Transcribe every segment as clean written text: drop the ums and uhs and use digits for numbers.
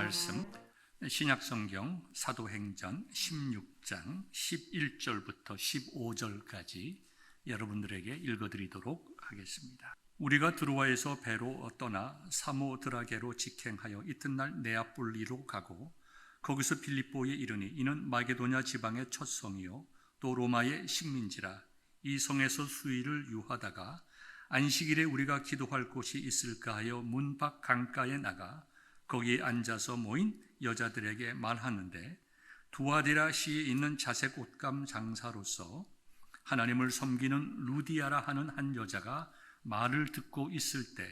말씀 신약성경 사도행전 16장 11절부터 15절까지 여러분들에게 읽어드리도록 하겠습니다. 우리가 드로아에서 배로 떠나 사모드라게로 직행하여 이튿날 네아폴리로 가고 거기서 빌립보에 이르니 이는 마게도냐 지방의 첫 성이요 또 로마의 식민지라. 이 성에서 수일을 유하다가 안식일에 우리가 기도할 곳이 있을까 하여 문 밖 강가에 나가 거기에 앉아서 모인 여자들에게 말하는데, 두아디라 시에 있는 자색 옷감 장사로서 하나님을 섬기는 루디아라 하는 한 여자가 말을 듣고 있을 때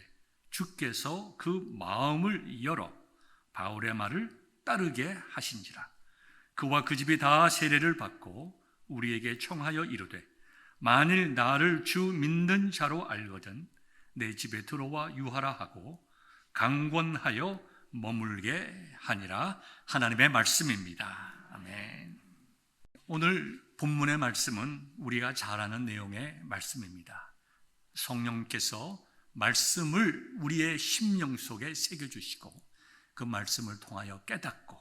주께서 그 마음을 열어 바울의 말을 따르게 하신지라. 그와 그 집이 다 세례를 받고 우리에게 청하여 이르되, 만일 나를 주 믿는 자로 알거든 내 집에 들어와 유하라 하고 강권하여 머물게 하니라. 하나님의 말씀입니다. 아멘. 오늘 본문의 말씀은 우리가 잘 아는 내용의 말씀입니다. 성령께서 말씀을 우리의 심령 속에 새겨주시고 그 말씀을 통하여 깨닫고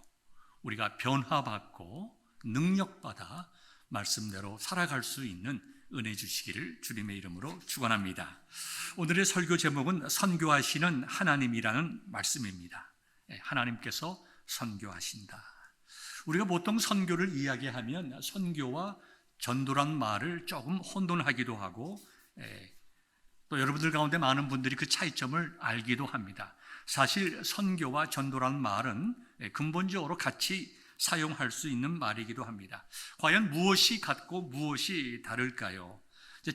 우리가 변화받고 능력받아 말씀대로 살아갈 수 있는 은혜 주시기를 주님의 이름으로 축원합니다. 오늘의 설교 제목은 선교하시는 하나님이라는 말씀입니다. 하나님께서 선교하신다. 우리가 보통 선교를 이야기하면 선교와 전도란 말을 조금 혼돈하기도 하고 또 여러분들 가운데 많은 분들이 그 차이점을 알기도 합니다. 사실 선교와 전도란 말은 근본적으로 같이 사용할 수 있는 말이기도 합니다. 과연 무엇이 같고 무엇이 다를까요?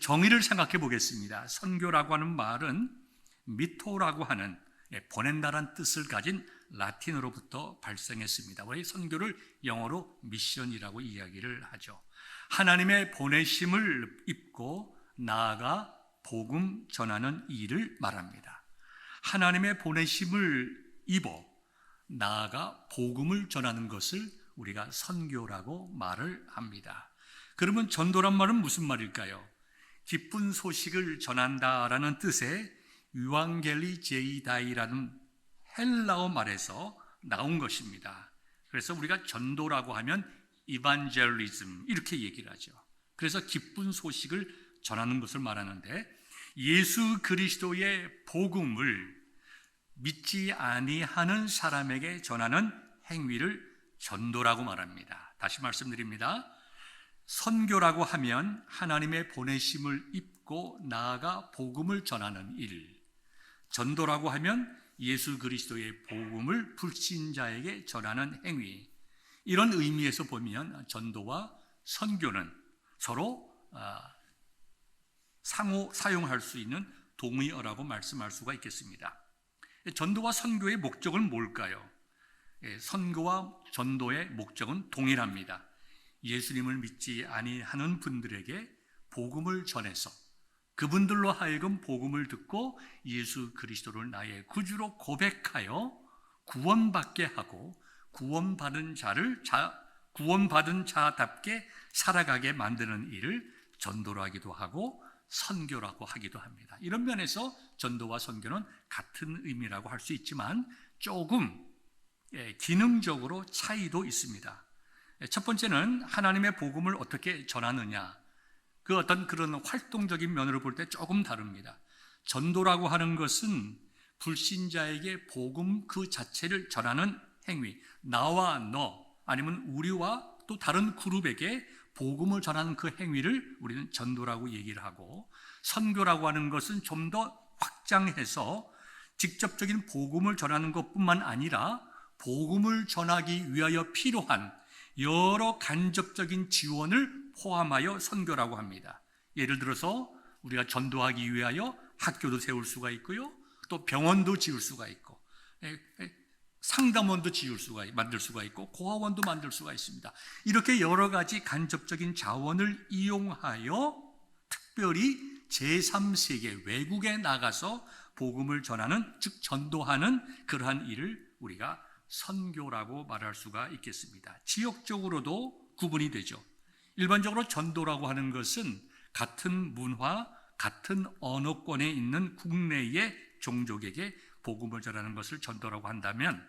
정의를 생각해 보겠습니다. 선교라고 하는 말은 미토라고 하는 보낸다란 뜻을 가진 라틴어로부터 발생했습니다. 왜 선교를 영어로 미션이라고 이야기를 하죠. 하나님의 보내심을 입고 나아가 복음 전하는 일을 말합니다. 하나님의 보내심을 입어 나아가 복음을 전하는 것을 우리가 선교라고 말을 합니다. 그러면 전도란 말은 무슨 말일까요? 기쁜 소식을 전한다라는 뜻의 유앙겔리제이다이라는 헬라어 말에서 나온 것입니다. 그래서 우리가 전도라고 하면 이반젤리즘 이렇게 얘기를 하죠. 그래서 기쁜 소식을 전하는 것을 말하는데, 예수 그리스도의 복음을 믿지 아니하는 사람에게 전하는 행위를 전도라고 말합니다. 다시 말씀드립니다. 선교라고 하면 하나님의 보내심을 입고 나아가 복음을 전하는 일, 전도라고 하면 예수 그리스도의 복음을 불신자에게 전하는 행위, 이런 의미에서 보면 전도와 선교는 서로 상호 사용할 수 있는 동의어라고 말씀할 수가 있겠습니다. 전도와 선교의 목적은 뭘까요? 선교와 전도의 목적은 동일합니다. 예수님을 믿지 아니하는 분들에게 복음을 전해서 그분들로 하여금 복음을 듣고 예수 그리스도를 나의 구주로 고백하여 구원받게 하고 구원받은 자답게 살아가게 만드는 일을 전도로 하기도 하고 선교라고 하기도 합니다. 이런 면에서 전도와 선교는 같은 의미라고 할 수 있지만 조금 기능적으로 차이도 있습니다. 첫 번째는 하나님의 복음을 어떻게 전하느냐, 그 어떤 그런 활동적인 면으로 볼 때 조금 다릅니다. 전도라고 하는 것은 불신자에게 복음 그 자체를 전하는 행위, 나와 너 아니면 우리와 또 다른 그룹에게 복음을 전하는 그 행위를 우리는 전도라고 얘기를 하고, 선교라고 하는 것은 좀 더 확장해서 직접적인 복음을 전하는 것뿐만 아니라 복음을 전하기 위하여 필요한 여러 간접적인 지원을 포함하여 선교라고 합니다. 예를 들어서 우리가 전도하기 위하여 학교도 세울 수가 있고요, 또 병원도 지을 수가 있고, 상담원도 만들 수가 있고, 고아원도 만들 수가 있습니다. 이렇게 여러 가지 간접적인 자원을 이용하여 특별히 제3세계 외국에 나가서 복음을 전하는, 즉 전도하는 그러한 일을 우리가 선교라고 말할 수가 있겠습니다. 지역적으로도 구분이 되죠. 일반적으로 전도라고 하는 것은 같은 문화, 같은 언어권에 있는 국내의 종족에게 복음을 전하는 것을 전도라고 한다면,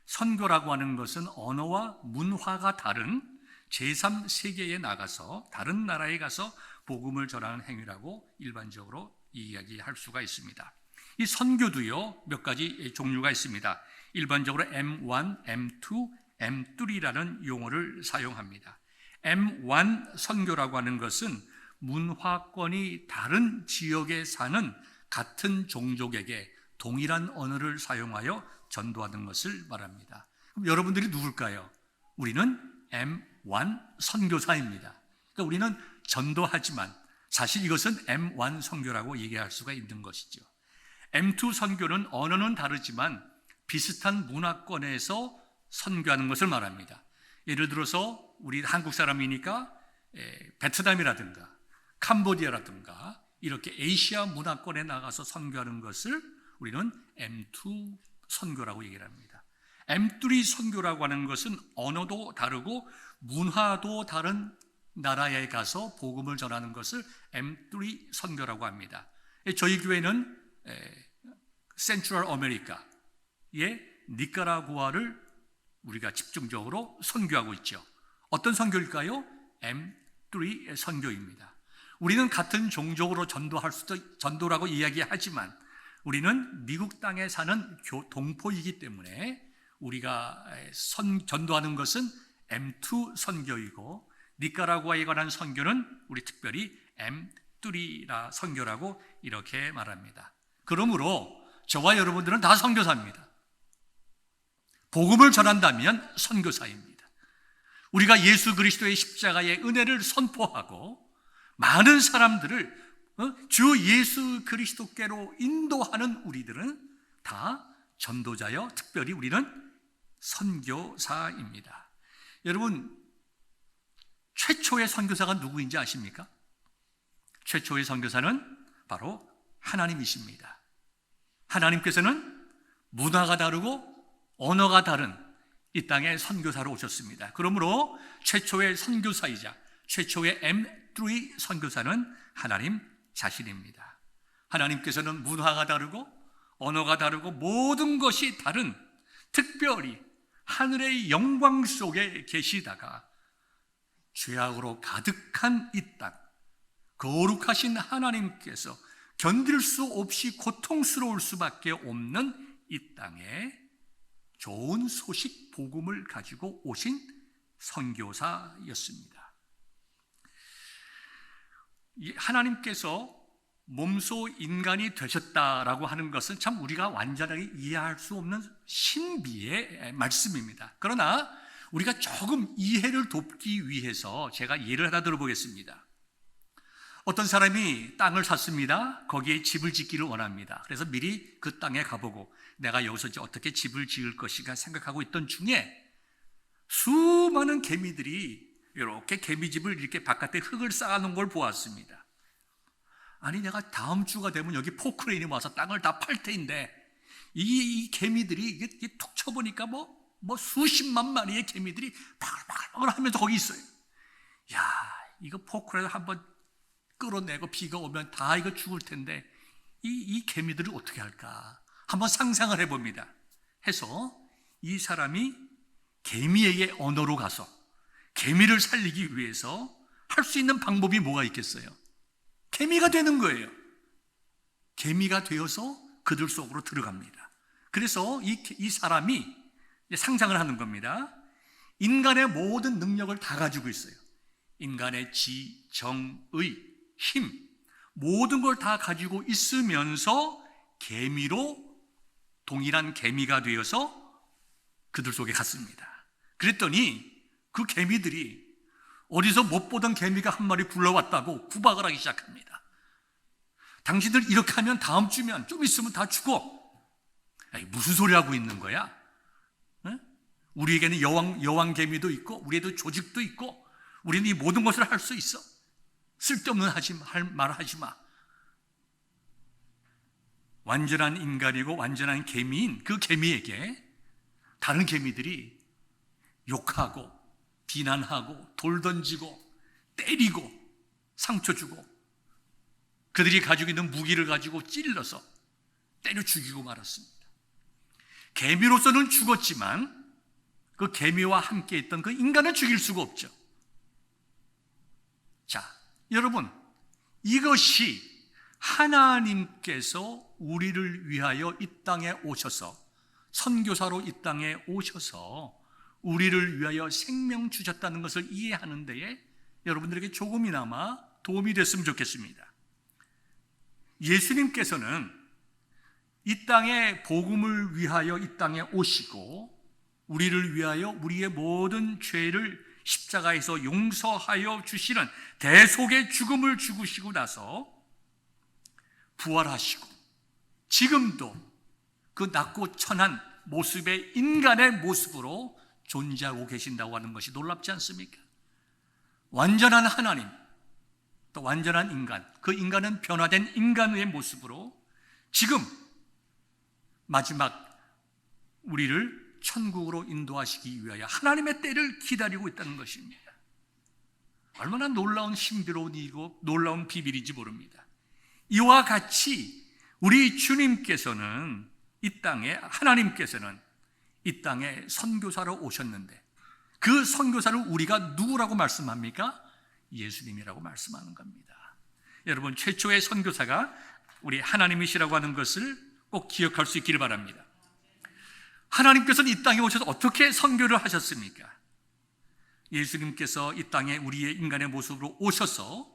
선교라고 하는 것은 언어와 문화가 다른 제3세계에 나가서 다른 나라에 가서 복음을 전하는 행위라고 일반적으로 이야기할 수가 있습니다. 이 선교도요, 몇 가지 종류가 있습니다. 일반적으로 M1, M2, M3라는 용어를 사용합니다. M1 선교라고 하는 것은 문화권이 다른 지역에 사는 같은 종족에게 동일한 언어를 사용하여 전도하는 것을 말합니다. 그럼 여러분들이 누굴까요? 우리는 M1 선교사입니다. 그러니까 우리는 전도하지만 사실 이것은 M1 선교라고 얘기할 수가 있는 것이죠. M2 선교는 언어는 다르지만 비슷한 문화권에서 선교하는 것을 말합니다. 예를 들어서 우리 한국 사람이니까 베트남이라든가 캄보디아라든가 이렇게 아시아 문화권에 나가서 선교하는 것을 우리는 M2 선교라고 얘기를 합니다. M3 선교라고 하는 것은 언어도 다르고 문화도 다른 나라에 가서 복음을 전하는 것을 M3 선교라고 합니다. 저희 교회는 센트럴 아메리카의 니카라구아를 우리가 집중적으로 선교하고 있죠. 어떤 선교일까요? M3 선교입니다. 우리는 같은 종족으로 전도라고 이야기하지만 우리는 미국 땅에 사는 동포이기 때문에 우리가 전도하는 것은 M2 선교이고 니카라구아에 관한 선교는 우리 특별히 M3 선교라고 이렇게 말합니다. 그러므로 저와 여러분들은 다 선교사입니다. 복음을 전한다면 선교사입니다. 우리가 예수 그리스도의 십자가의 은혜를 선포하고 많은 사람들을 주 예수 그리스도께로 인도하는 우리들은 다 전도자여 특별히 우리는 선교사입니다. 여러분, 최초의 선교사가 누구인지 아십니까? 최초의 선교사는 바로 하나님이십니다. 하나님께서는 문화가 다르고 언어가 다른 이 땅에 선교사로 오셨습니다. 그러므로 최초의 선교사이자 최초의 M3 선교사는 하나님 자신입니다. 하나님께서는 문화가 다르고 언어가 다르고 모든 것이 다른 특별히 하늘의 영광 속에 계시다가 죄악으로 가득한 이 땅, 거룩하신 하나님께서 견딜 수 없이 고통스러울 수밖에 없는 이 땅에 좋은 소식 복음을 가지고 오신 선교사였습니다. 하나님께서 몸소 인간이 되셨다라고 하는 것은 참 우리가 완전하게 이해할 수 없는 신비의 말씀입니다. 그러나 우리가 조금 이해를 돕기 위해서 제가 예를 하나 들어보겠습니다. 어떤 사람이 땅을 샀습니다. 거기에 집을 짓기를 원합니다. 그래서 미리 그 땅에 가보고 내가 여기서 이제 어떻게 집을 지을 것인가 생각하고 있던 중에 수많은 개미들이 이렇게 개미집을 이렇게 바깥에 흙을 쌓아놓은 걸 보았습니다. 아니 내가 다음 주가 되면 여기 포크레인이 와서 땅을 다 팔 테인데 이 개미들이 이게 툭 쳐보니까 뭐 수십만 마리의 개미들이 바글바글 하면서 거기 있어요. 야, 이거 포크레인 한번 끌어내고 비가 오면 다 이거 죽을 텐데 이 개미들을 어떻게 할까 한번 상상을 해봅니다. 해서 이 사람이 개미에게 언어로 가서 개미를 살리기 위해서 할 수 있는 방법이 뭐가 있겠어요? 개미가 되는 거예요. 개미가 되어서 그들 속으로 들어갑니다. 그래서 이 사람이 상상을 하는 겁니다. 인간의 모든 능력을 다 가지고 있어요. 인간의 지, 정, 의, 힘 모든 걸 다 가지고 있으면서 개미로 동일한 개미가 되어서 그들 속에 갔습니다. 그랬더니 그 개미들이 어디서 못 보던 개미가 한 마리 굴러왔다고 구박을 하기 시작합니다. 당신들 이렇게 하면 다음 주면 좀 있으면 다 죽어. 에이, 무슨 소리 하고 있는 거야? 응? 우리에게는 여왕 개미도 있고 우리에도 조직도 있고 우리는 이 모든 것을 할 수 있어. 쓸데없는 말 하지 마. 완전한 인간이고 완전한 개미인 그 개미에게 다른 개미들이 욕하고 비난하고 돌 던지고 때리고 상처 주고 그들이 가지고 있는 무기를 가지고 찔러서 때려 죽이고 말았습니다. 개미로서는 죽었지만 그 개미와 함께 있던 그 인간을 죽일 수가 없죠. 자, 여러분, 이것이 하나님께서 우리를 위하여 이 땅에 오셔서, 선교사로 이 땅에 오셔서 우리를 위하여 생명 주셨다는 것을 이해하는 데에 여러분들에게 조금이나마 도움이 됐으면 좋겠습니다. 예수님께서는 이 땅에 복음을 위하여 이 땅에 오시고 우리를 위하여 우리의 모든 죄를 십자가에서 용서하여 주시는 대속의 죽음을 죽으시고 나서 부활하시고 지금도 그 낮고 천한 모습의 인간의 모습으로 존재하고 계신다고 하는 것이 놀랍지 않습니까? 완전한 하나님, 또 완전한 인간, 그 인간은 변화된 인간의 모습으로 지금 마지막 우리를 천국으로 인도하시기 위하여 하나님의 때를 기다리고 있다는 것입니다. 얼마나 놀라운 신비로운 일이고 놀라운 비밀인지 모릅니다. 이와 같이 우리 주님께서는 이 땅에, 하나님께서는 이 땅에 선교사로 오셨는데 그 선교사를 우리가 누구라고 말씀합니까? 예수님이라고 말씀하는 겁니다. 여러분, 최초의 선교사가 우리 하나님이시라고 하는 것을 꼭 기억할 수 있기를 바랍니다. 하나님께서는 이 땅에 오셔서 어떻게 선교를 하셨습니까? 예수님께서 이 땅에 우리의 인간의 모습으로 오셔서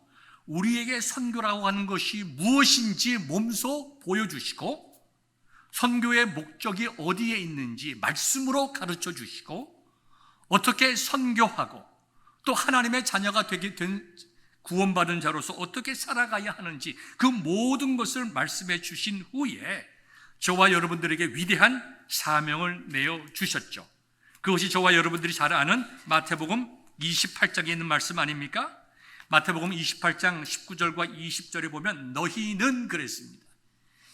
우리에게 선교라고 하는 것이 무엇인지 몸소 보여주시고 선교의 목적이 어디에 있는지 말씀으로 가르쳐 주시고 어떻게 선교하고 또 하나님의 자녀가 되게 된 구원받은 자로서 어떻게 살아가야 하는지 그 모든 것을 말씀해 주신 후에 저와 여러분들에게 위대한 사명을 내어주셨죠. 그것이 저와 여러분들이 잘 아는 마태복음 28장에 있는 말씀 아닙니까? 마태복음 28장 19절과 20절에 보면 너희는 그랬습니다.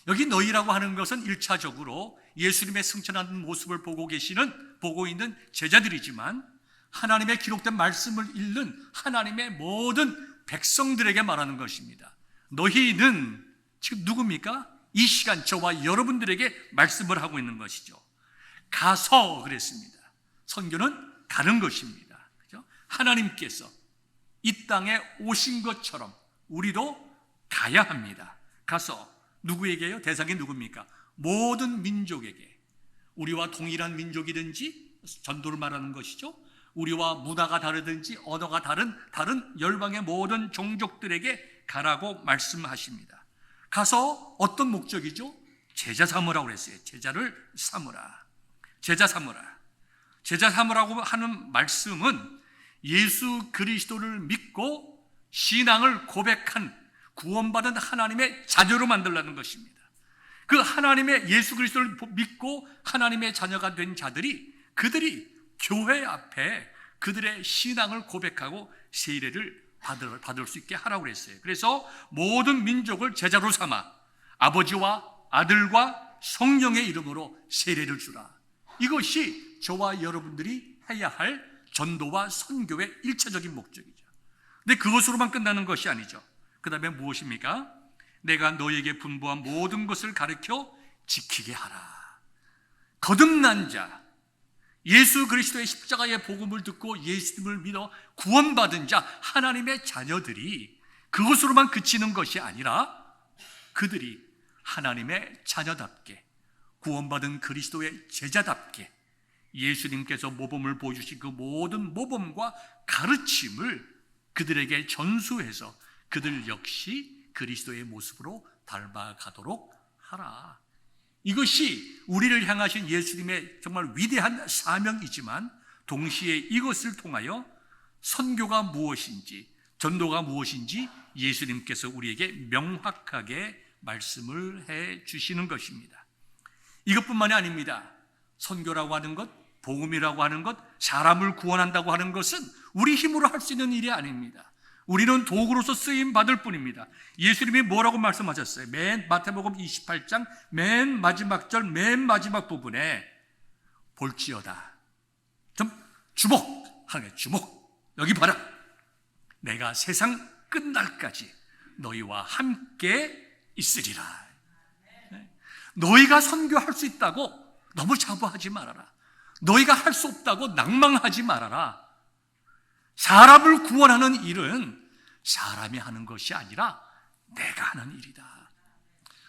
여기 너희라고 하는 것은 1차적으로 예수님의 승천하는 모습을 보고 있는 제자들이지만 하나님의 기록된 말씀을 읽는 하나님의 모든 백성들에게 말하는 것입니다. 너희는 지금 누굽니까? 이 시간 저와 여러분들에게 말씀을 하고 있는 것이죠. 가서 그랬습니다. 선교는 가는 것입니다. 그렇죠? 하나님께서 이 땅에 오신 것처럼 우리도 가야 합니다. 가서 누구에게요? 대상이 누굽니까? 모든 민족에게. 우리와 동일한 민족이든지 전도를 말하는 것이죠. 우리와 문화가 다르든지 언어가 다른 열방의 모든 종족들에게 가라고 말씀하십니다. 가서 어떤 목적이죠? 제자 삼으라고 그랬어요. 제자를 삼으라. 제자 삼으라. 제자 삼으라고 하는 말씀은 예수 그리스도를 믿고 신앙을 고백한 구원받은 하나님의 자녀로 만들라는 것입니다. 그 하나님의 예수 그리스도를 믿고 하나님의 자녀가 된 자들이 그들이 교회 앞에 그들의 신앙을 고백하고 세례를 받을 수 있게 하라고 그랬어요. 그래서 모든 민족을 제자로 삼아 아버지와 아들과 성령의 이름으로 세례를 주라. 이것이 저와 여러분들이 해야 할 전도와 선교의 일차적인 목적이죠. 근데 그것으로만 끝나는 것이 아니죠. 그 다음에 무엇입니까? 내가 너에게 분부한 모든 것을 가르쳐 지키게 하라. 거듭난 자, 예수 그리스도의 십자가의 복음을 듣고 예수님을 믿어 구원받은 자, 하나님의 자녀들이 그것으로만 그치는 것이 아니라 그들이 하나님의 자녀답게 구원받은 그리스도의 제자답게 예수님께서 모범을 보여주신 그 모든 모범과 가르침을 그들에게 전수해서 그들 역시 그리스도의 모습으로 닮아가도록 하라. 이것이 우리를 향하신 예수님의 정말 위대한 사명이지만 동시에 이것을 통하여 선교가 무엇인지 전도가 무엇인지 예수님께서 우리에게 명확하게 말씀을 해 주시는 것입니다. 이것뿐만이 아닙니다. 선교라고 하는 것, 복음이라고 하는 것, 사람을 구원한다고 하는 것은 우리 힘으로 할 수 있는 일이 아닙니다. 우리는 도구로서 쓰임 받을 뿐입니다. 예수님이 뭐라고 말씀하셨어요? 마태복음 28장 맨 마지막 절, 맨 마지막 부분에 볼지어다. 좀 주목하는 거예요. 주목. 여기 봐라. 내가 세상 끝날까지 너희와 함께 있으리라. 너희가 선교할 수 있다고 너무 자부하지 말아라. 너희가 할 수 없다고 낭망하지 말아라. 사람을 구원하는 일은 사람이 하는 것이 아니라 내가 하는 일이다.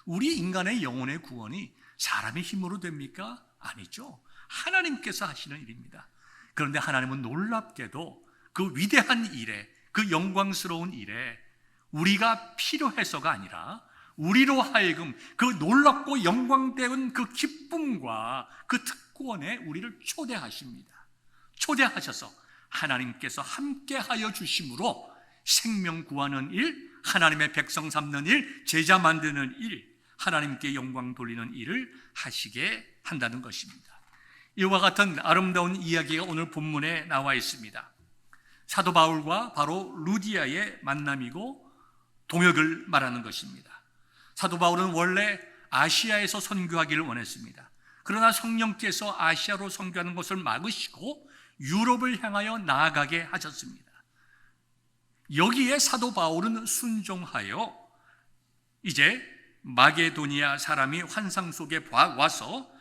우리 인간의 영혼의 구원이 사람의 힘으로 됩니까? 아니죠. 하나님께서 하시는 일입니다. 그런데 하나님은 놀랍게도 그 위대한 일에, 그 영광스러운 일에 우리가 필요해서가 아니라 우리로 하여금 그 놀랍고 영광되는 그 기쁨과 그 특권에 우리를 초대하십니다. 초대하셔서 하나님께서 함께하여 주심으로 생명 구하는 일, 하나님의 백성 삼는 일, 제자 만드는 일, 하나님께 영광 돌리는 일을 하시게 한다는 것입니다. 이와 같은 아름다운 이야기가 오늘 본문에 나와 있습니다. 사도 바울과 바로 루디아의 만남이고 동역을 말하는 것입니다. 사도 바울은 원래 아시아에서 선교하기를 원했습니다. 그러나 성령께서 아시아로 선교하는 것을 막으시고 유럽을 향하여 나아가게 하셨습니다. 여기에 사도 바울은 순종하여 이제 마게도니아 사람이 환상 속에 와서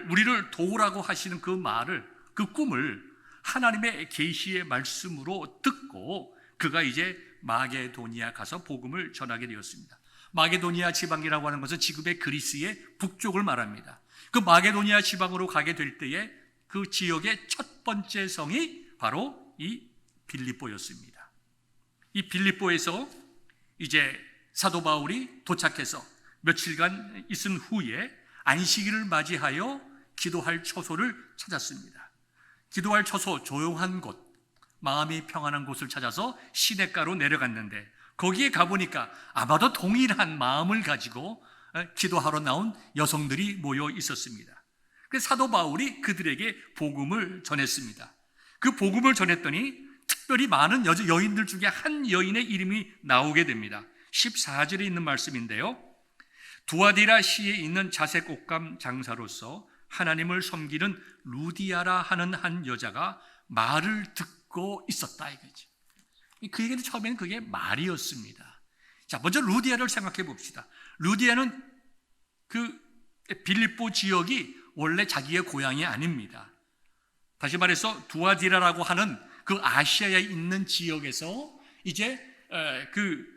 우리를 도우라고 하시는 그 말을, 그 꿈을 하나님의 계시의 말씀으로 듣고 그가 이제 마게도니아 가서 복음을 전하게 되었습니다. 마게도니아 지방이라고 하는 것은 지금의 그리스의 북쪽을 말합니다. 그 마게도니아 지방으로 가게 될 때에 그 지역의 첫 번째 성이 바로 이 빌립보였습니다. 이 빌립보에서 이제 사도 바울이 도착해서 며칠간 있은 후에 안식일을 맞이하여 기도할 처소를 찾았습니다. 기도할 처소, 조용한 곳, 마음이 평안한 곳을 찾아서 시냇가로 내려갔는데 거기에 가보니까 아마도 동일한 마음을 가지고 기도하러 나온 여성들이 모여 있었습니다. 그래서 사도 바울이 그들에게 복음을 전했습니다. 그 복음을 전했더니 특별히 많은 여인들 중에 한 여인의 이름이 나오게 됩니다. 14절에 있는 말씀인데요. 두아디라 시에 있는 자색 옷감 장사로서 하나님을 섬기는 루디아라 하는 한 여자가 말을 듣고 있었다 이거지. 그에게는 처음에는 그게 말이었습니다. 자, 먼저 루디아를 생각해 봅시다. 루디아는 그 빌립보 지역이 원래 자기의 고향이 아닙니다. 다시 말해서 두아디라라고 하는 그 아시아에 있는 지역에서 이제 그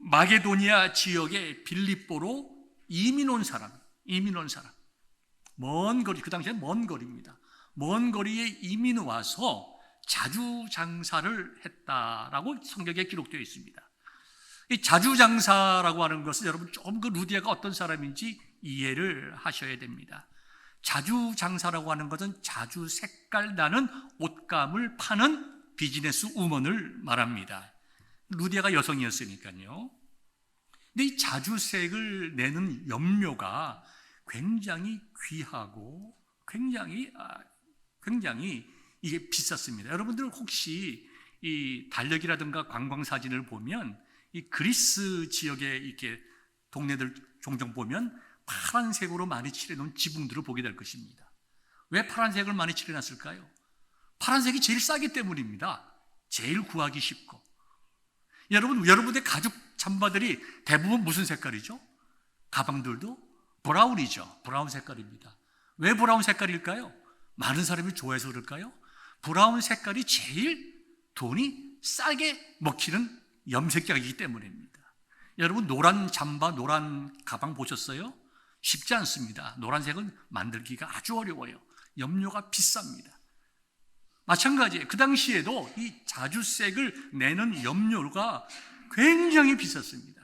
마게도니아 지역의 빌립보로 이민 온 사람. 먼 거리, 그 당시에 먼 거리입니다. 먼 거리에 이민 와서 자주 장사를 했다라고 성경에 기록되어 있습니다. 이 자주 장사라고 하는 것은 여러분 조금 그 루디아가 어떤 사람인지 이해를 하셔야 됩니다. 자주 장사라고 하는 것은 자주 색깔 나는 옷감을 파는 비즈니스 우먼을 말합니다. 루디아가 여성이었으니까요. 근데 이 자주색을 내는 염료가 굉장히 귀하고 굉장히 이게 비쌌습니다. 여러분들 혹시 이 달력이라든가 관광 사진을 보면 이 그리스 지역에 이렇게 동네들 종종 보면 파란색으로 많이 칠해놓은 지붕들을 보게 될 것입니다. 왜 파란색을 많이 칠해놨을까요? 파란색이 제일 싸기 때문입니다. 제일 구하기 쉽고. 여러분의 가죽 잠바들이 대부분 무슨 색깔이죠? 가방들도 브라운이죠. 브라운 색깔입니다. 왜 브라운 색깔일까요? 많은 사람이 좋아해서 그럴까요? 브라운 색깔이 제일 돈이 싸게 먹히는 염색약이기 때문입니다. 여러분 노란 잠바, 노란 가방 보셨어요? 쉽지 않습니다. 노란색은 만들기가 아주 어려워요. 염료가 비쌉니다. 마찬가지예요. 그 당시에도 이 자주색을 내는 염료가 굉장히 비쌌습니다.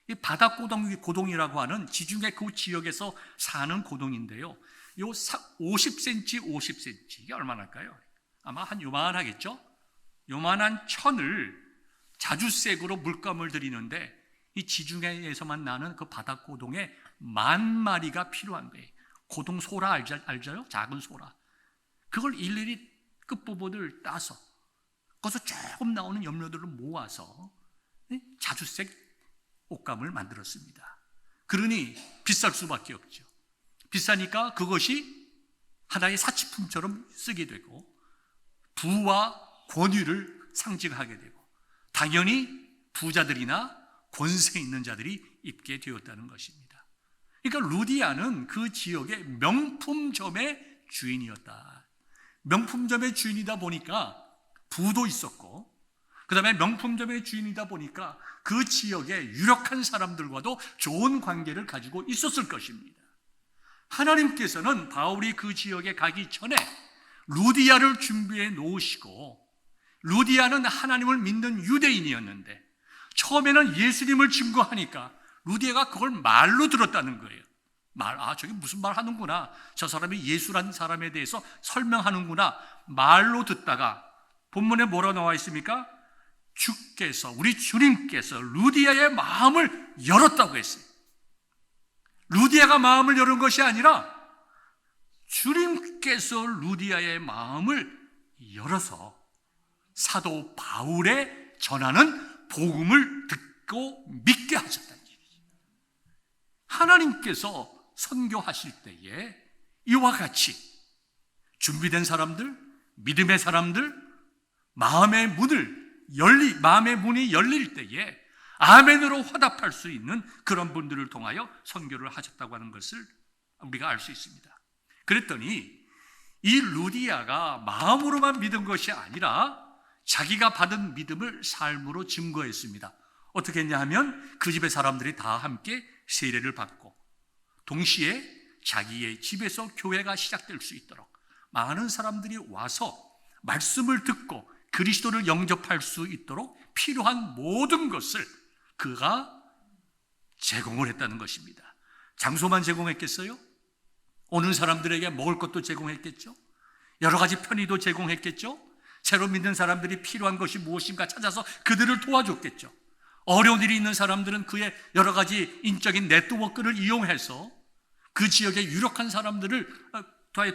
이 바다고동이라고 하는 지중해 그 지역에서 사는 고동인데요. 요 50cm, 이게 얼마나 할까요? 아마 한 요만하겠죠? 요만한 천을 자주색으로 물감을 들이는데 이 지중해에서만 나는 그 바다고동에 10,000마리가 필요한 거예요. 고동 소라 알죠? 작은 소라. 그걸 일일이 끝부분을 따서 거기서 조금 나오는 염료들을 모아서 자주색 옷감을 만들었습니다. 그러니 비쌀 수밖에 없죠. 비싸니까 그것이 하나의 사치품처럼 쓰게 되고 부와 권위를 상징하게 되고 당연히 부자들이나 권세 있는 자들이 입게 되었다는 것입니다. 그러니까 루디아는 그 지역의 명품점의 주인이었다. 명품점의 주인이다 보니까 부도 있었고, 그 다음에 명품점의 주인이다 보니까 그 지역의 유력한 사람들과도 좋은 관계를 가지고 있었을 것입니다. 하나님께서는 바울이 그 지역에 가기 전에 루디아를 준비해 놓으시고, 루디아는 하나님을 믿는 유대인이었는데 처음에는 예수님을 증거하니까 루디아가 그걸 말로 들었다는 거예요. 저게 무슨 말 하는구나, 저 사람이 예수라는 사람에 대해서 설명하는구나, 말로 듣다가 본문에 뭐라고 나와 있습니까? 주께서, 우리 주님께서 루디아의 마음을 열었다고 했어요. 루디아가 마음을 여는 것이 아니라 주님께서 루디아의 마음을 열어서 사도 바울의 전하는 복음을 듣고 믿게 하셨다는 얘기죠. 하나님께서 선교하실 때에 이와 같이 준비된 사람들, 믿음의 사람들, 마음의 문이 열릴 때에 아멘으로 화답할 수 있는 그런 분들을 통하여 선교를 하셨다고 하는 것을 우리가 알 수 있습니다. 그랬더니 이 루디아가 마음으로만 믿은 것이 아니라 자기가 받은 믿음을 삶으로 증거했습니다. 어떻게 했냐 하면 그 집의 사람들이 다 함께 세례를 받고 동시에 자기의 집에서 교회가 시작될 수 있도록 많은 사람들이 와서 말씀을 듣고 그리스도를 영접할 수 있도록 필요한 모든 것을 그가 제공을 했다는 것입니다. 장소만 제공했겠어요? 오는 사람들에게 먹을 것도 제공했겠죠? 여러 가지 편의도 제공했겠죠? 새로 믿는 사람들이 필요한 것이 무엇인가 찾아서 그들을 도와줬겠죠. 어려운 일이 있는 사람들은 그의 여러 가지 인적인 네트워크를 이용해서 그 지역의 유력한 사람들을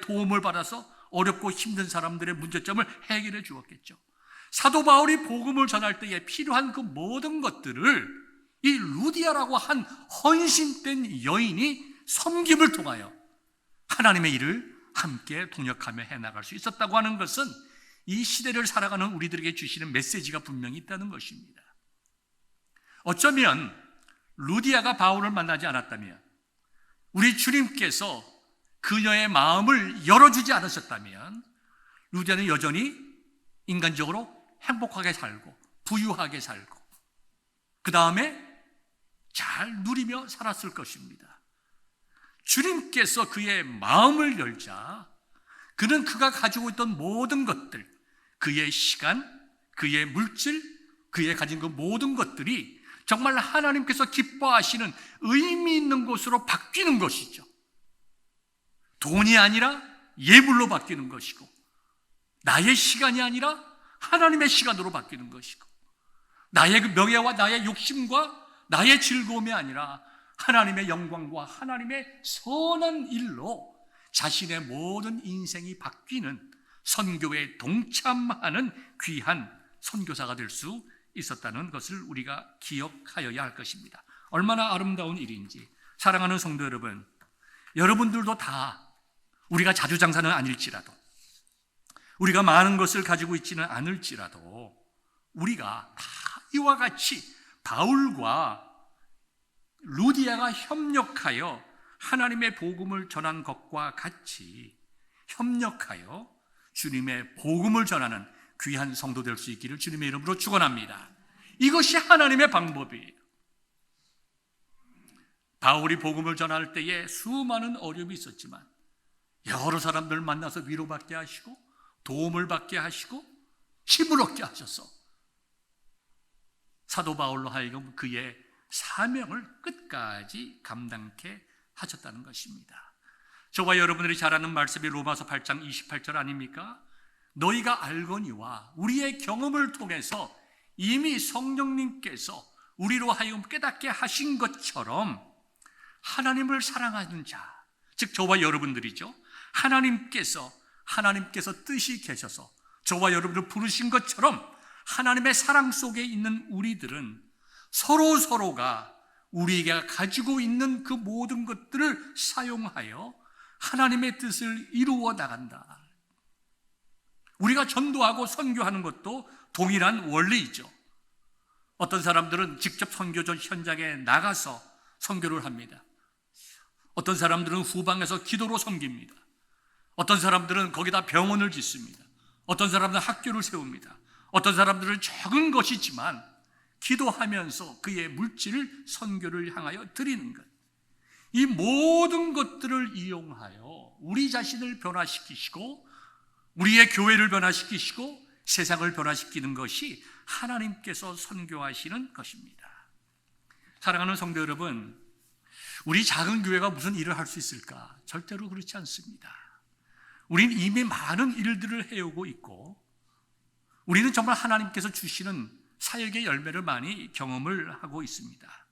도움을 받아서 어렵고 힘든 사람들의 문제점을 해결해 주었겠죠. 사도 바울이 복음을 전할 때에 필요한 그 모든 것들을 이 루디아라고 한 헌신된 여인이 섬김을 통하여 하나님의 일을 함께 동역하며 해나갈 수 있었다고 하는 것은 이 시대를 살아가는 우리들에게 주시는 메시지가 분명히 있다는 것입니다. 어쩌면 루디아가 바울을 만나지 않았다면, 우리 주님께서 그녀의 마음을 열어주지 않으셨다면 루디아는 여전히 인간적으로 행복하게 살고 부유하게 살고 그 다음에 잘 누리며 살았을 것입니다. 주님께서 그의 마음을 열자 그는 그가 가지고 있던 모든 것들, 그의 시간, 그의 물질, 그의 가진 그 모든 것들이 정말 하나님께서 기뻐하시는 의미 있는 것으로 바뀌는 것이죠. 돈이 아니라 예물로 바뀌는 것이고, 나의 시간이 아니라 하나님의 시간으로 바뀌는 것이고, 나의 그 명예와 나의 욕심과 나의 즐거움이 아니라 하나님의 영광과 하나님의 선한 일로 자신의 모든 인생이 바뀌는 선교에 동참하는 귀한 선교사가 될 수 있었다는 것을 우리가 기억하여야 할 것입니다. 얼마나 아름다운 일인지. 사랑하는 성도 여러분, 여러분들도 다 우리가 자주장사는 아닐지라도, 우리가 많은 것을 가지고 있지는 않을지라도 우리가 다 이와 같이 바울과 루디아가 협력하여 하나님의 복음을 전한 것과 같이 협력하여 주님의 복음을 전하는 귀한 성도 될 수 있기를 주님의 이름으로 축원합니다. 이것이 하나님의 방법이에요. 바울이 복음을 전할 때에 수많은 어려움이 있었지만 여러 사람들 만나서 위로받게 하시고 도움을 받게 하시고 힘을 얻게 하셔서 사도 바울로 하여금 그의 사명을 끝까지 감당케 하셨다는 것입니다. 저와 여러분들이 잘 아는 말씀이 로마서 8장 28절 아닙니까? 너희가 알거니와 우리의 경험을 통해서 이미 성령님께서 우리로 하여금 깨닫게 하신 것처럼 하나님을 사랑하는 자, 즉 저와 여러분들이죠. 하나님께서 뜻이 계셔서 저와 여러분을 부르신 것처럼 하나님의 사랑 속에 있는 우리들은 서로가 우리가 가지고 있는 그 모든 것들을 사용하여 하나님의 뜻을 이루어 나간다. 우리가 전도하고 선교하는 것도 동일한 원리이죠. 어떤 사람들은 직접 선교전 현장에 나가서 선교를 합니다. 어떤 사람들은 후방에서 기도로 섬깁니다. 어떤 사람들은 거기다 병원을 짓습니다. 어떤 사람들은 학교를 세웁니다. 어떤 사람들은 적은 것이지만 기도하면서 그의 물질을 선교를 향하여 드리는 것. 이 모든 것들을 이용하여 우리 자신을 변화시키시고 우리의 교회를 변화시키시고 세상을 변화시키는 것이 하나님께서 선교하시는 것입니다. 사랑하는 성도 여러분, 우리 작은 교회가 무슨 일을 할 수 있을까? 절대로 그렇지 않습니다. 우리는 이미 많은 일들을 해오고 있고 우리는 정말 하나님께서 주시는 사역의 열매를 많이 경험을 하고 있습니다.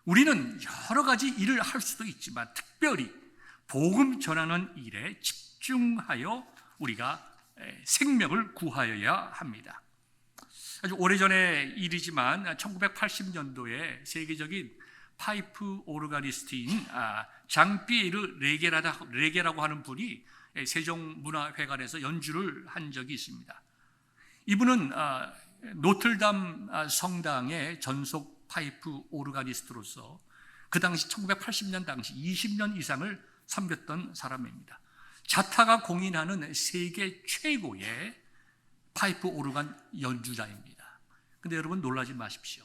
우리는 여러 가지 일을 할 수도 있지만 특별히 복음 전하는 일에 집중하여 우리가 생명을 구하여야 합니다. 아주 오래전의 일이지만 1980년도에 세계적인 파이프 오르가니스트인 장피에르 레게라고 하는 분이 세종문화회관에서 연주를 한 적이 있습니다. 이분은 노틀담 성당의 전속 파이프 오르가니스트로서 그 당시 1980년 당시 20년 이상을 섬겼던 사람입니다. 자타가 공인하는 세계 최고의 파이프 오르간 연주자입니다. 근데 여러분 놀라지 마십시오.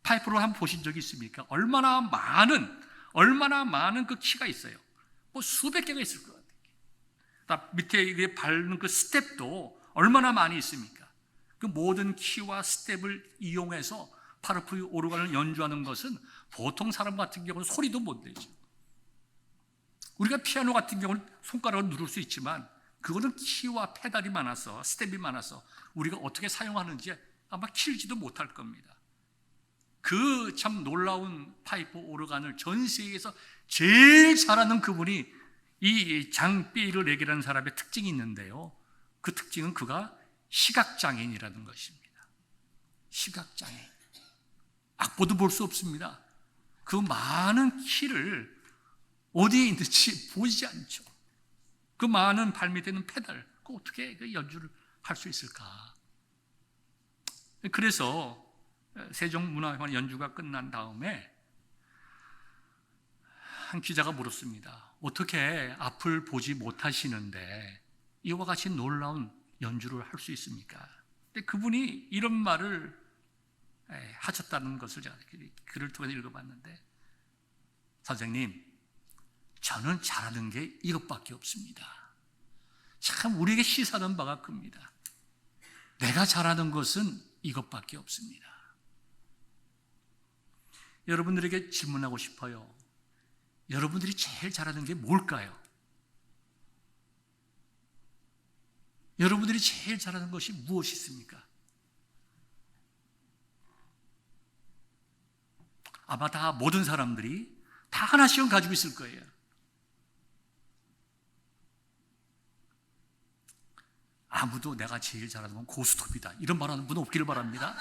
파이프를 한번 보신 적이 있습니까? 얼마나 많은 그 키가 있어요. 뭐 수백 개가 있을 것 같아요. 밑에 밟는 그 스텝도 얼마나 많이 있습니까? 그 모든 키와 스텝을 이용해서 파이프 오르간을 연주하는 것은 보통 사람 같은 경우는 소리도 못 내죠. 우리가 피아노 같은 경우는 손가락을 누를 수 있지만 그거는 키와 페달이 많아서 스텝이 많아서 우리가 어떻게 사용하는지 아마 키지도 못할 겁니다. 그 참 놀라운 파이프 오르간을 전 세계에서 제일 잘하는 그분이 이 장피에르 레게라는 사람의 특징이 있는데요. 그 특징은 그가 시각장애인이라는 것입니다. 시각장애인. 악보도 볼 수 없습니다. 그 많은 키를 어디에 있는지 보이지 않죠. 그 많은 발밑에는 페달, 그 어떻게 그 연주를 할 수 있을까? 그래서 세종문화회관 연주가 끝난 다음에 한 기자가 물었습니다. 어떻게 앞을 보지 못하시는데 이와 같이 놀라운 연주를 할 수 있습니까? 근데 그분이 이런 말을 하셨다는 것을 제가 글을 통해서 읽어봤는데, 선생님, 저는 잘하는 게 이것밖에 없습니다. 참 우리에게 시사하는 바가 큽니다. 내가 잘하는 것은 이것밖에 없습니다. 여러분들에게 질문하고 싶어요. 여러분들이 제일 잘하는 게 뭘까요? 여러분들이 제일 잘하는 것이 무엇이 있습니까? 아마 다 모든 사람들이 다 하나씩은 가지고 있을 거예요. 아무도 내가 제일 잘하는 건 고스톱이다 이런 말하는 분은 없기를 바랍니다.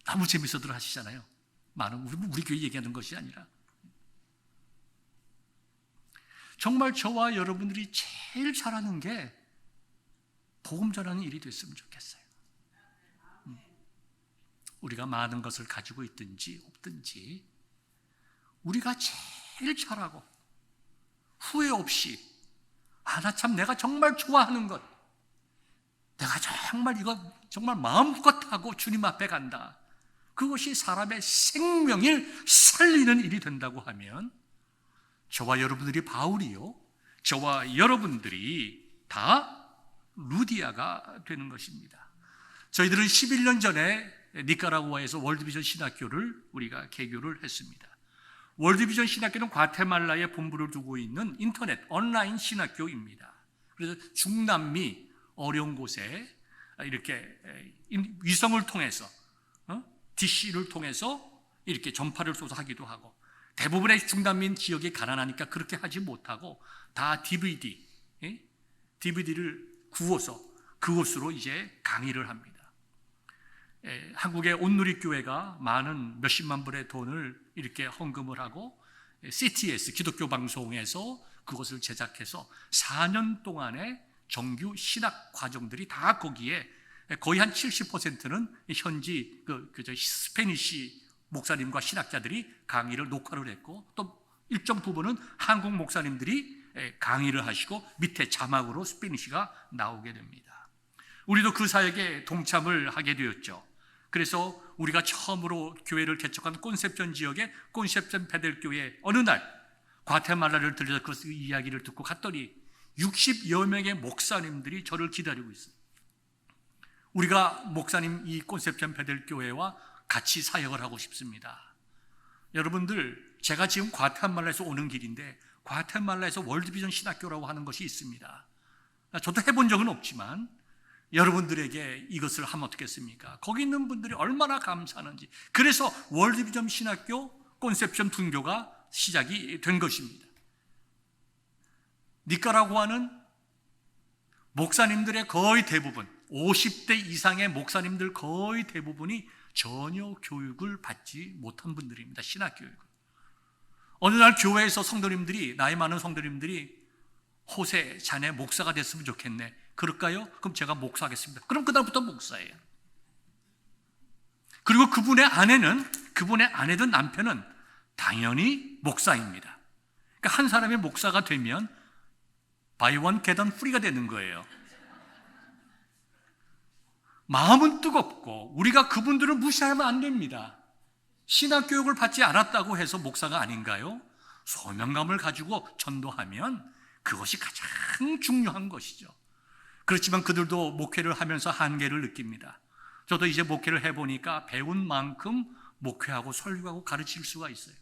너무 재밌어들 하시잖아요. 우리 교회 얘기하는 것이 아니라 정말 저와 여러분들이 제일 잘하는 게 복음 전하는 일이 됐으면 좋겠어요. 우리가 많은 것을 가지고 있든지 없든지 우리가 제일 잘하고 후회 없이 내가 정말 좋아하는 것, 내가 정말 이거 정말 마음껏 하고 주님 앞에 간다, 그것이 사람의 생명을 살리는 일이 된다고 하면 저와 여러분들이 바울이요, 저와 여러분들이 다 루디아가 되는 것입니다. 저희들은 11년 전에 니카라구아에서 월드비전 신학교를 우리가 개교를 했습니다. 월드비전 신학교는 과테말라에 본부를 두고 있는 인터넷 온라인 신학교입니다. 그래서 중남미 어려운 곳에 이렇게 위성을 통해서 DC를 통해서 이렇게 전파를 쏘서 하기도 하고, 대부분의 중남미 지역이 가난하니까 그렇게 하지 못하고 다 DVD를 구워서 그것으로 이제 강의를 합니다. 한국의 온누리교회가 많은 몇십만 불의 돈을 이렇게 헌금을 하고 CTS 기독교 방송에서 그것을 제작해서 4년 동안의 정규 신학 과정들이 다 거기에 거의 한 70%는 현지 스페니시 목사님과 신학자들이 강의를 녹화를 했고 또 일정 부분은 한국 목사님들이 강의를 하시고 밑에 자막으로 스페니쉬가 나오게 됩니다. 우리도 그 사역에 동참을 하게 되었죠. 그래서 우리가 처음으로 교회를 개척한 콘셉션 지역의 콘셉션 베델교회 어느 날 과테말라를 들려서 그 이야기를 듣고 갔더니 60여 명의 목사님들이 저를 기다리고 있어요. 우리가 목사님 이 콘셉션 베델교회와 같이 사역을 하고 싶습니다. 여러분들, 제가 지금 과테말라에서 오는 길인데 과테말라에서 월드비전 신학교라고 하는 것이 있습니다. 저도 해본 적은 없지만 여러분들에게 이것을 하면 어떻겠습니까? 거기 있는 분들이 얼마나 감사하는지. 그래서 월드비전 신학교 콘셉션 분교가 시작이 된 것입니다. 니카라구아는 목사님들의 거의 대부분 50대 이상의 목사님들 거의 대부분이 전혀 교육을 받지 못한 분들입니다. 신학교육을. 어느 날 교회에서 성도님들이, 나이 많은 성도님들이 호세 자네 목사가 됐으면 좋겠네. 그럴까요? 그럼 제가 목사하겠습니다. 그럼 그다음부터 목사예요. 그리고 그분의 아내든 남편은 당연히 목사입니다. 그러니까 한 사람이 목사가 되면 buy one get one free가 되는 거예요. 마음은 뜨겁고 우리가 그분들을 무시하면 안 됩니다. 신학교육을 받지 않았다고 해서 목사가 아닌가요? 소명감을 가지고 전도하면 그것이 가장 중요한 것이죠. 그렇지만 그들도 목회를 하면서 한계를 느낍니다. 저도 이제 목회를 해보니까 배운 만큼 목회하고 설교하고 가르칠 수가 있어요.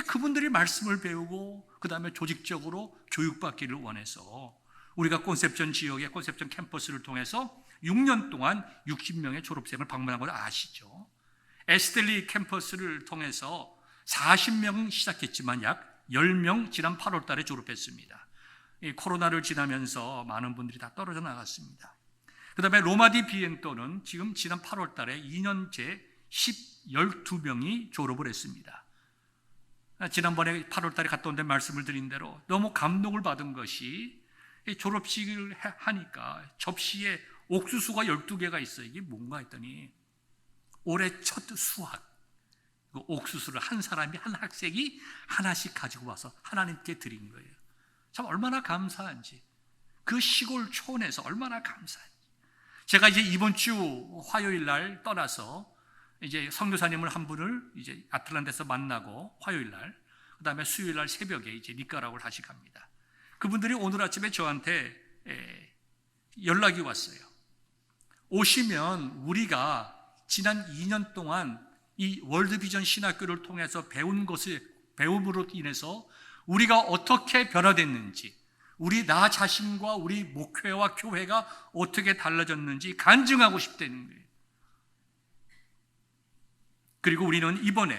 그분들이 말씀을 배우고 그 다음에 조직적으로 교육받기를 원해서 우리가 콘셉션 지역의 콘셉션 캠퍼스를 통해서 6년 동안 60명의 졸업생을 방문한 걸 아시죠? 에스텔리 캠퍼스를 통해서 40명 시작했지만 약 10명 지난 8월 달에 졸업했습니다. 이 코로나를 지나면서 많은 분들이 다 떨어져 나갔습니다. 그 다음에 로마디 비엔토는 지금 지난 8월 달에 2년째 12명이 졸업을 했습니다. 지난번에 8월 달에 갔다 온 데 말씀을 드린 대로 너무 감동을 받은 것이 졸업식을 하니까 접시에 옥수수가 12개가 있어요. 이게 뭔가 했더니 올해 첫 수학, 그 옥수수를 한 사람이, 한 학생이 하나씩 가지고 와서 하나님께 드린 거예요. 참 얼마나 감사한지, 그 시골 촌에서 얼마나 감사한지. 제가 이제 이번 주 화요일 날 떠나서 이제 선교사님을 한 분을 이제 아틀란타에서 만나고 화요일 날, 그 다음에 수요일 날 새벽에 이제 니카라구아를 다시 갑니다. 그분들이 오늘 아침에 저한테 연락이 왔어요. 오시면 우리가 지난 2년 동안 이 월드비전 신학교를 통해서 배움으로 인해서 우리가 어떻게 변화됐는지, 나 자신과 우리 목회와 교회가 어떻게 달라졌는지 간증하고 싶다는 거예요. 그리고 우리는 이번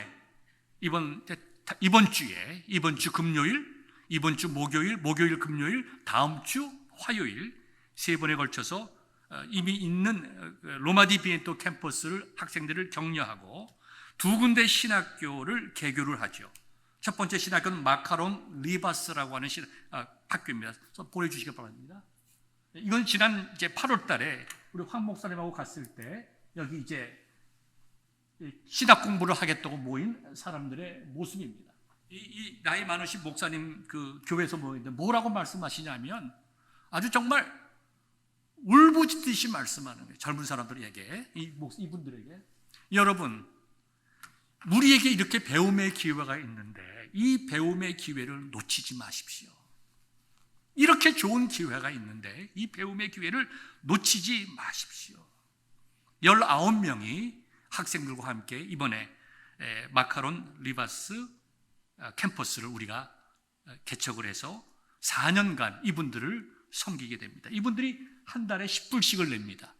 주 금요일, 이번 주 목요일 금요일, 다음 주 화요일 3번에 걸쳐서 이미 있는 로마디 비엔토 캠퍼스를 학생들을 격려하고 2군데 신학교를 개교를 하죠. 첫 번째 신학교는 마카론 리바스라고 하는 학교입니다. 그래서 보내주시기 바랍니다. 이건 지난 이제 8월 달에 우리 황 목사님하고 갔을 때 여기 이제 신학 공부를 하겠다고 모인 사람들의 모습입니다. 이 나이 많으신 목사님 그 교회에서 모이는데 뭐라고 말씀하시냐면 아주 정말 울부짖듯이 말씀하는 거예요. 젊은 사람들에게, 이분들에게. 여러분, 우리에게 이렇게 배움의 기회가 있는데 이 배움의 기회를 놓치지 마십시오. 이렇게 좋은 기회가 있는데 이 배움의 기회를 놓치지 마십시오. 19명이 학생들과 함께 이번에 마카론 리바스 캠퍼스를 우리가 개척을 해서 4년간 이분들을 섬기게 됩니다. 이분들이 한 달에 10불씩을 냅니다.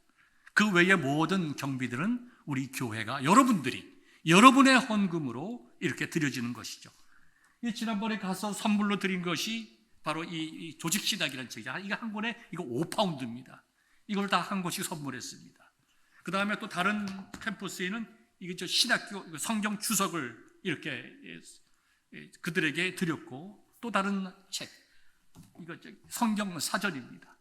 그 외의 모든 경비들은 우리 교회가 여러분의 헌금으로 이렇게 드려지는 것이죠. 지난번에 가서 선물로 드린 것이 바로 이 조직신학이라는 책이죠. 이거 한 권에 이거 5파운드입니다. 이걸 다 한 권씩 선물했습니다. 그 다음에 또 다른 캠퍼스에는 이게 저 신학교 성경 주석을 이렇게 그들에게 드렸고 또 다른 책, 이거 성경 사전입니다.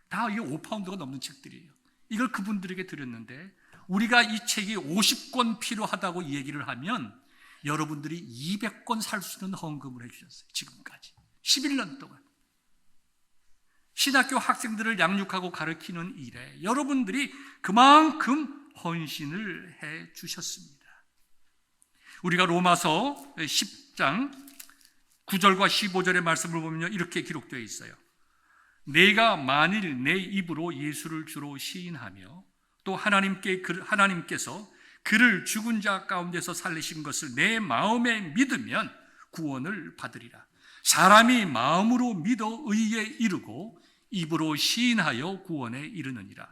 다 이게 5파운드가 넘는 책들이에요. 이걸 그분들에게 드렸는데 우리가 이 책이 50권 필요하다고 얘기를 하면 여러분들이 200권 살 수 있는 헌금을 해주셨어요. 지금까지 11년 동안 신학교 학생들을 양육하고 가르치는 일에 여러분들이 그만큼 헌신을 해 주셨습니다. 우리가 로마서 10장 9절과 15절의 말씀을 보면 이렇게 기록되어 있어요. 내가 만일 내 입으로 예수를 주로 시인하며 또 하나님께서 그를 죽은 자 가운데서 살리신 것을 내 마음에 믿으면 구원을 받으리라. 사람이 마음으로 믿어 의에 이르고 입으로 시인하여 구원에 이르느니라.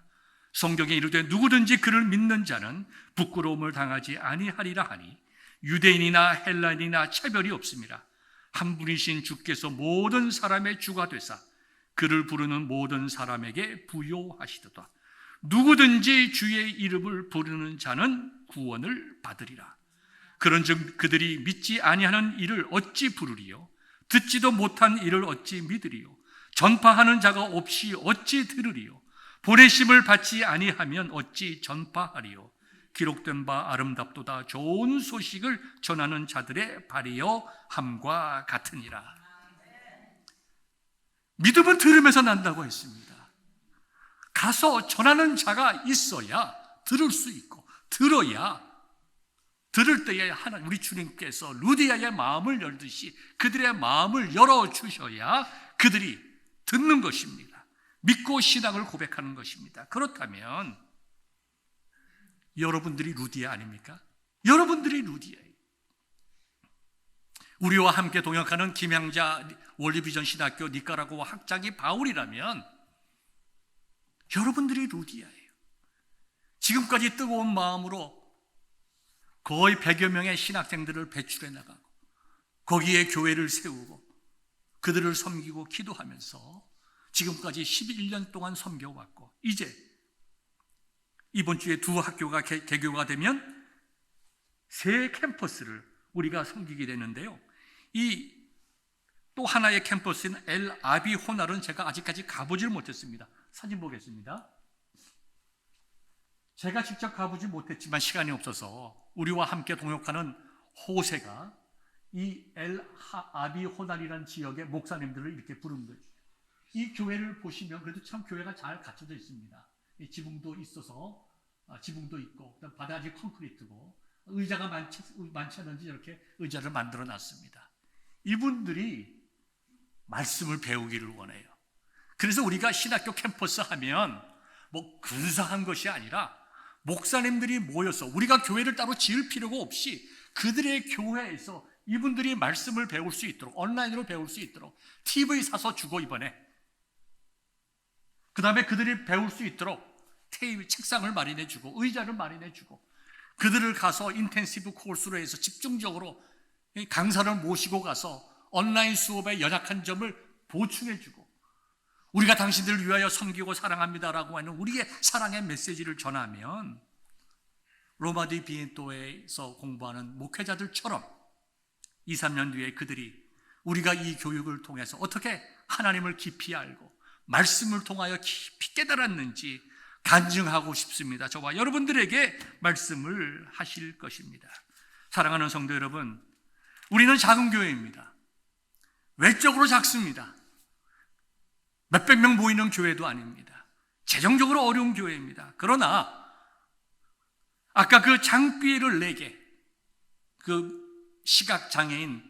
성경에 이르되 누구든지 그를 믿는 자는 부끄러움을 당하지 아니하리라 하니 유대인이나 헬라인이나 차별이 없습니다. 한 분이신 주께서 모든 사람의 주가 되사 그를 부르는 모든 사람에게 부요하시도다. 누구든지 주의 이름을 부르는 자는 구원을 받으리라. 그런즉 그들이 믿지 아니하는 이를 어찌 부르리요? 듣지도 못한 이를 어찌 믿으리요? 전파하는 자가 없이 어찌 들으리요? 보내심을 받지 아니하면 어찌 전파하리요? 기록된 바 아름답도다 좋은 소식을 전하는 자들의 발이여 함과 같으니라. 믿음은 들으면서 난다고 했습니다. 가서 전하는 자가 있어야 들을 수 있고, 들을 때에 우리 주님께서 루디아의 마음을 열듯이 그들의 마음을 열어주셔야 그들이 듣는 것입니다. 믿고 신앙을 고백하는 것입니다. 그렇다면 여러분들이 루디아 아닙니까? 여러분들이 루디아예요. 우리와 함께 동역하는 김양자 월드비전 신학교 니카라구아 학장이 바울이라면 여러분들이 루디아예요. 지금까지 뜨거운 마음으로 거의 100여 명의 신학생들을 배출해 나가고 거기에 교회를 세우고 그들을 섬기고 기도하면서 지금까지 11년 동안 섬겨왔고 이제 이번 주에 두 학교가 개교가 되면 새 캠퍼스를 우리가 섬기게 되는데요. 이 또 하나의 캠퍼스인 엘 아비 호날은 제가 아직까지 가보질 못했습니다. 사진 보겠습니다. 제가 직접 가보지 못했지만 시간이 없어서 우리와 함께 동역하는 호세가 이 엘 아비 호날이라는 지역의 목사님들을 이렇게 부른 거죠. 이 교회를 보시면 그래도 참 교회가 잘 갖춰져 있습니다. 이 지붕도 있어서 지붕도 있고 바닥이 콘크리트고 의자가 많지 않은지 이렇게 의자를 만들어 놨습니다. 이분들이 말씀을 배우기를 원해요. 그래서 우리가 신학교 캠퍼스 하면 뭐 근사한 것이 아니라 목사님들이 모여서 우리가 교회를 따로 지을 필요가 없이 그들의 교회에서 이분들이 말씀을 배울 수 있도록 온라인으로 배울 수 있도록 TV 사서 주고 이번에 그 다음에 그들이 배울 수 있도록 책상을 마련해 주고 의자를 마련해 주고 그들을 가서 인텐시브 코스로 해서 집중적으로 강사를 모시고 가서 온라인 수업의 연약한 점을 보충해 주고 우리가 당신들을 위하여 섬기고 사랑합니다라고 하는 우리의 사랑의 메시지를 전하면 로마디 비엔토에서 공부하는 목회자들처럼 2, 3년 뒤에 그들이 우리가 이 교육을 통해서 어떻게 하나님을 깊이 알고 말씀을 통하여 깊이 깨달았는지 간증하고 싶습니다. 저와 여러분들에게 말씀을 하실 것입니다. 사랑하는 성도 여러분, 우리는 작은 교회입니다. 외적으로 작습니다. 몇백 명 모이는 교회도 아닙니다. 재정적으로 어려운 교회입니다. 그러나 아까 그 장비를 내게 그 시각장애인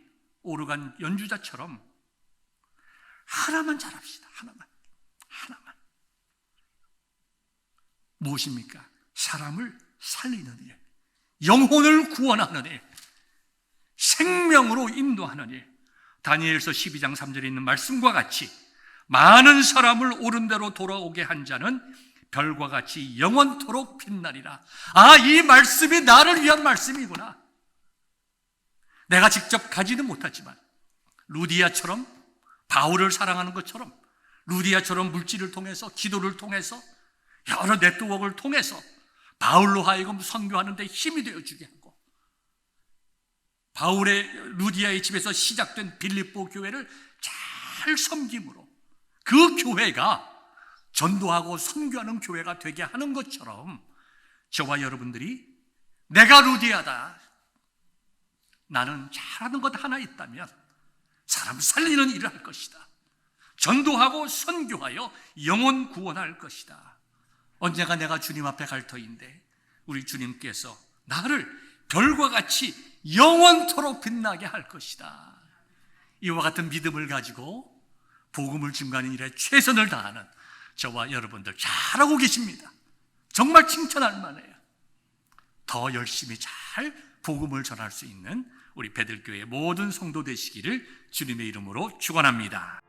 오르간 연주자처럼 하나만 잘합시다. 하나만. 무엇입니까? 사람을 살리는 일, 영혼을 구원하는 일, 생명으로 인도하는 일. 다니엘서 12장 3절에 있는 말씀과 같이 많은 사람을 옳은 대로 돌아오게 한 자는 별과 같이 영원토록 빛나리라. 이 말씀이 나를 위한 말씀이구나. 내가 직접 가지는 못하지만 루디아처럼 바울을 사랑하는 것처럼 루디아처럼 물질을 통해서 기도를 통해서 여러 네트워크를 통해서 바울로 하여금 선교하는 데 힘이 되어주게 하고 바울의 루디아의 집에서 시작된 빌립보 교회를 잘 섬김으로 그 교회가 전도하고 선교하는 교회가 되게 하는 것처럼 저와 여러분들이 내가 루디아다, 나는 잘하는 것 하나 있다면 사람 살리는 일을 할 것이다, 전도하고 선교하여 영혼 구원할 것이다, 언젠가 내가 주님 앞에 갈 터인데 우리 주님께서 나를 별과 같이 영원토록 빛나게 할 것이다, 이와 같은 믿음을 가지고 복음을 증거하는 일에 최선을 다하는 저와 여러분들 잘하고 계십니다. 정말 칭찬할 만해요. 더 열심히 잘 복음을 전할 수 있는 우리 베들교회 모든 성도 되시기를 주님의 이름으로 축원합니다.